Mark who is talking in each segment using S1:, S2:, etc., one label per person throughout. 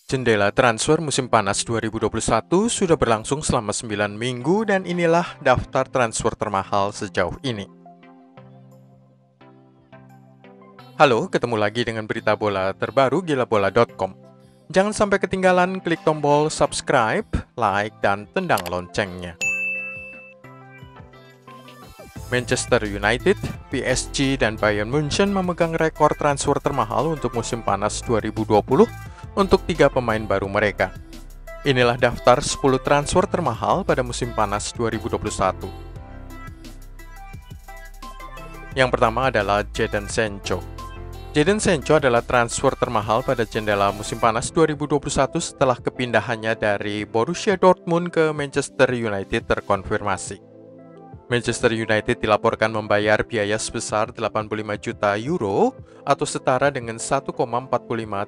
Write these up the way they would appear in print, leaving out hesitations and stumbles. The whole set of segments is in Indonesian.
S1: Jendela transfer musim panas 2021 sudah berlangsung selama 9 minggu dan inilah daftar transfer termahal sejauh ini. Halo, ketemu lagi dengan berita bola terbaru gilabola.com. Jangan sampai ketinggalan, klik tombol subscribe, like, dan tendang loncengnya. Manchester United, PSG, dan Bayern Munchen memegang rekor transfer termahal untuk musim panas 2020 untuk 3 pemain baru mereka. Inilah daftar 10 transfer termahal pada musim panas 2021. Yang pertama adalah Jadon Sancho. Jadon Sancho adalah transfer termahal pada jendela musim panas 2021 setelah kepindahannya dari Borussia Dortmund ke Manchester United terkonfirmasi. Manchester United dilaporkan membayar biaya sebesar 85 juta euro atau setara dengan 1,45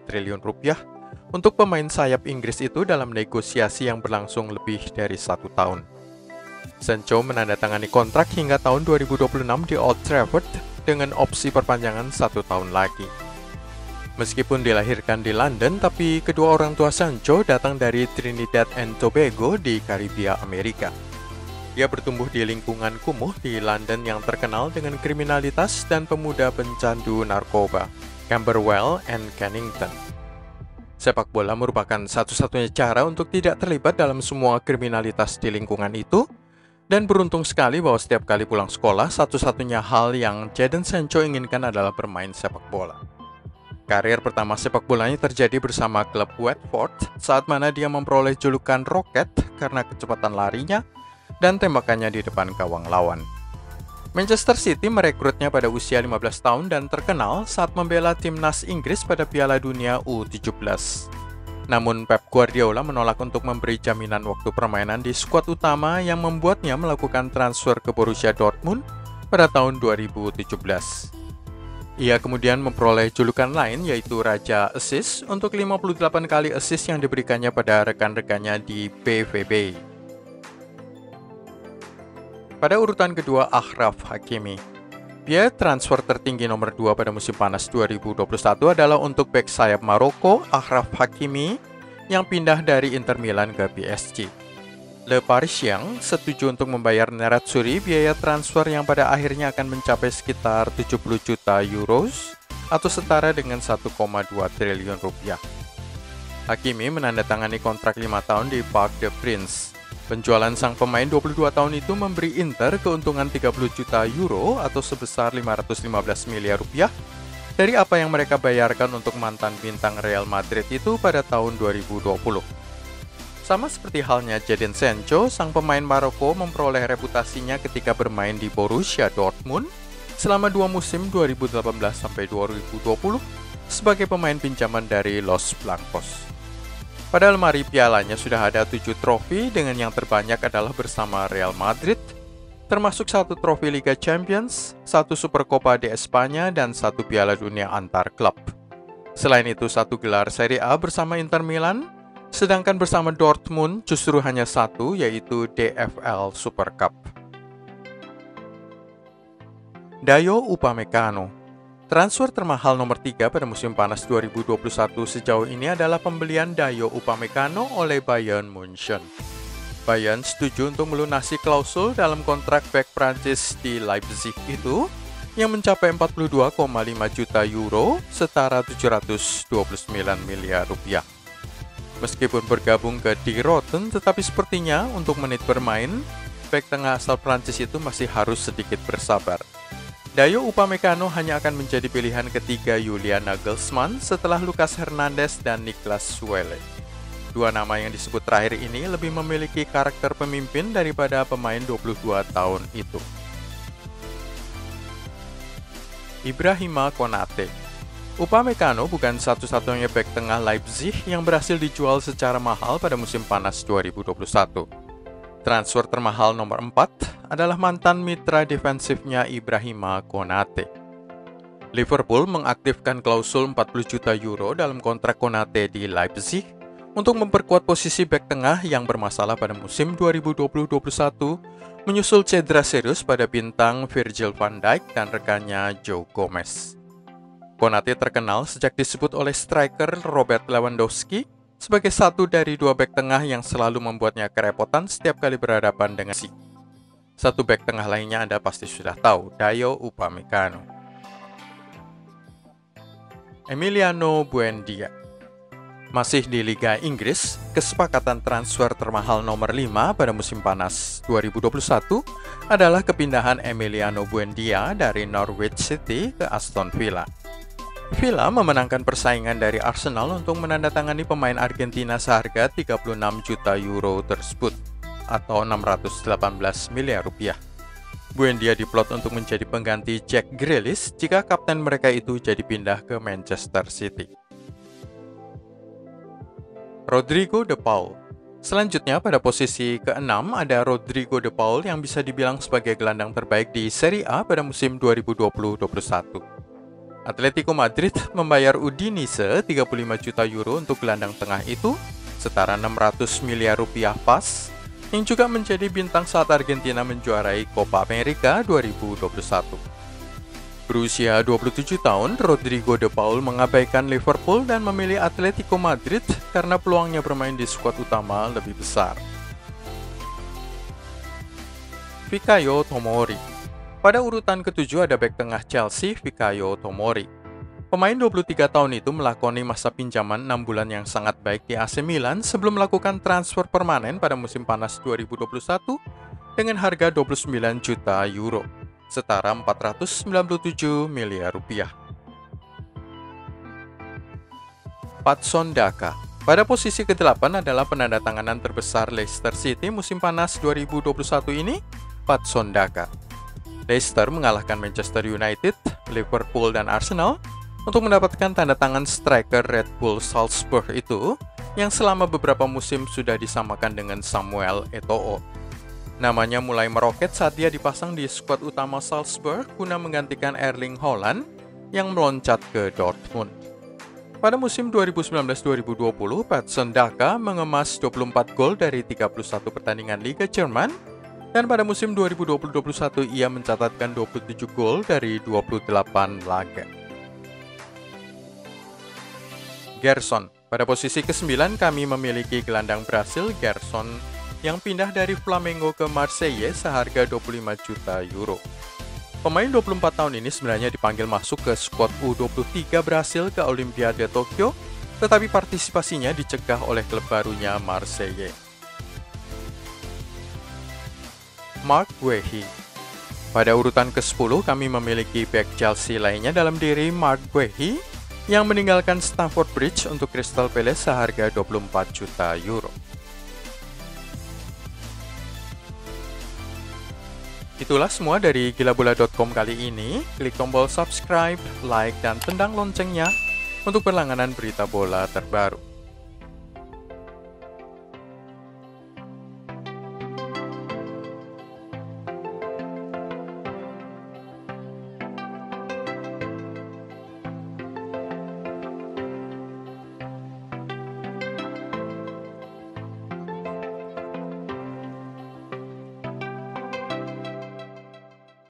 S1: triliun rupiah untuk pemain sayap Inggris itu dalam negosiasi yang berlangsung lebih dari 1 tahun. Sancho menandatangani kontrak hingga tahun 2026 di Old Trafford dengan opsi perpanjangan 1 tahun lagi. Meskipun dilahirkan di London, tapi kedua orang tua Sancho datang dari Trinidad and Tobago di Karibia, Amerika. Dia bertumbuh di lingkungan kumuh di London yang terkenal dengan kriminalitas dan pemuda pencandu narkoba, Camberwell and Kennington. Sepak bola merupakan satu-satunya cara untuk tidak terlibat dalam semua kriminalitas di lingkungan itu, dan beruntung sekali bahwa setiap kali pulang sekolah, satu-satunya hal yang Jadon Sancho inginkan adalah bermain sepak bola. Karir pertama sepak bolanya terjadi bersama klub Watford, saat mana dia memperoleh julukan Rocket karena kecepatan larinya dan tembakannya di depan gawang lawan. Manchester City merekrutnya pada usia 15 tahun dan terkenal saat membela timnas Inggris pada Piala Dunia U17. Namun Pep Guardiola menolak untuk memberi jaminan waktu permainan di skuad utama yang membuatnya melakukan transfer ke Borussia Dortmund pada tahun 2017. Ia kemudian memperoleh julukan lain yaitu Raja Assist untuk 58 kali assist yang diberikannya pada rekan-rekannya di BVB. Pada urutan kedua, Achraf Hakimi. Biaya transfer tertinggi nomor 2 pada musim panas 2021 adalah untuk bek sayap Maroko, Achraf Hakimi, yang pindah dari Inter Milan ke PSG. Le Parisien setuju untuk membayar Nerazzurri biaya transfer yang pada akhirnya akan mencapai sekitar 70 juta euros atau setara dengan 1,2 triliun rupiah. Hakimi menandatangani kontrak 5 tahun di Parc des Princes. Penjualan sang pemain 22 tahun itu memberi Inter keuntungan 30 juta euro atau sebesar 515 miliar rupiah dari apa yang mereka bayarkan untuk mantan bintang Real Madrid itu pada tahun 2020. Sama seperti halnya Jadon Sancho, sang pemain Maroko memperoleh reputasinya ketika bermain di Borussia Dortmund selama 2 musim 2018-2020 sebagai pemain pinjaman dari Los Blancos. Pada lemari pialanya sudah ada 7 trofi dengan yang terbanyak adalah bersama Real Madrid, termasuk 1 trofi Liga Champions, 1 Supercopa de España, dan 1 Piala Dunia antar klub. Selain itu 1 gelar Serie A bersama Inter Milan, sedangkan bersama Dortmund justru hanya 1 yaitu DFL Super Cup. Dayo Upamecano. Transfer termahal nomor 3 pada musim panas 2021 sejauh ini adalah pembelian Dayo Upamecano oleh Bayern Munchen. Bayern setuju untuk melunasi klausul dalam kontrak bek Prancis di Leipzig itu yang mencapai 42,5 juta euro setara 729 miliar rupiah. Meskipun bergabung ke Die Roten, tetapi sepertinya untuk menit bermain, bek tengah asal Prancis itu masih harus sedikit bersabar. Dayo Upamecano hanya akan menjadi pilihan ketiga Julian Nagelsmann setelah Lucas Hernandez dan Niklas Süle. 2 nama yang disebut terakhir ini lebih memiliki karakter pemimpin daripada pemain 22 tahun itu. Ibrahima Konate. Upamecano bukan satu-satunya bek tengah Leipzig yang berhasil dijual secara mahal pada musim panas 2021. Transfer termahal nomor 4 adalah mantan mitra defensifnya Ibrahima Konate. Liverpool mengaktifkan klausul 40 juta euro dalam kontrak Konate di Leipzig untuk memperkuat posisi bek tengah yang bermasalah pada musim 2020-21, menyusul cedera serius pada bintang Virgil van Dijk dan rekannya Joe Gomez. Konate terkenal sejak disebut oleh striker Robert Lewandowski sebagai satu dari dua bek tengah yang selalu membuatnya kerepotan setiap kali berhadapan dengan Messi. Satu bek tengah lainnya Anda pasti sudah tahu, Dayo Upamecano. Emiliano Buendia. Masih di Liga Inggris, kesepakatan transfer termahal nomor 5 pada musim panas 2021 adalah kepindahan Emiliano Buendia dari Norwich City ke Aston Villa. Villa memenangkan persaingan dari Arsenal untuk menandatangani pemain Argentina seharga 36 juta euro tersebut, atau 618 miliar rupiah. Buendia diplot untuk menjadi pengganti Jack Grealish jika kapten mereka itu jadi pindah ke Manchester City. Rodrigo de Paul. Selanjutnya pada posisi ke-6 ada Rodrigo de Paul yang bisa dibilang sebagai gelandang terbaik di Serie A pada musim 2020-21. Atletico Madrid membayar Udinese 35 juta euro untuk gelandang tengah itu, setara 600 miliar rupiah pas, yang juga menjadi bintang saat Argentina menjuarai Copa America 2021. Berusia 27 tahun, Rodrigo de Paul mengabaikan Liverpool dan memilih Atletico Madrid karena peluangnya bermain di skuad utama lebih besar. Fikayo Tomori. Pada urutan ke-7 ada bek tengah Chelsea, Fikayo Tomori. Pemain 23 tahun itu melakoni masa pinjaman 6 bulan yang sangat baik di AC Milan sebelum melakukan transfer permanen pada musim panas 2021 dengan harga 29 juta euro. Setara 497 miliar rupiah. Patson Daka. Pada posisi ke-8 adalah penandatanganan terbesar Leicester City musim panas 2021 ini, Patson Daka. Leicester mengalahkan Manchester United, Liverpool, dan Arsenal untuk mendapatkan tanda tangan striker Red Bull Salzburg itu, yang selama beberapa musim sudah disamakan dengan Samuel Eto'o. Namanya mulai meroket saat dia dipasang di skuad utama Salzburg guna menggantikan Erling Haaland yang meloncat ke Dortmund. Pada musim 2019-2020, Patson Daka mengemas 24 gol dari 31 pertandingan Liga Jerman, dan pada musim 2020-2021 ia mencatatkan 27 gol dari 28 laga. Gerson. Pada posisi ke-9 kami memiliki gelandang Brasil Gerson yang pindah dari Flamengo ke Marseille seharga 25 juta euro. Pemain 24 tahun ini sebenarnya dipanggil masuk ke skuad U23 Brasil ke Olimpiade Tokyo, tetapi partisipasinya dicegah oleh klub barunya Marseille. Marc Guehi. Pada urutan ke-10 kami memiliki bek Chelsea lainnya dalam diri Marc Guehi yang meninggalkan Stamford Bridge untuk Crystal Palace seharga 24 juta euro. Itulah semua dari gilabola.com kali ini. Klik tombol subscribe, like, dan tendang loncengnya untuk berlangganan berita bola terbaru.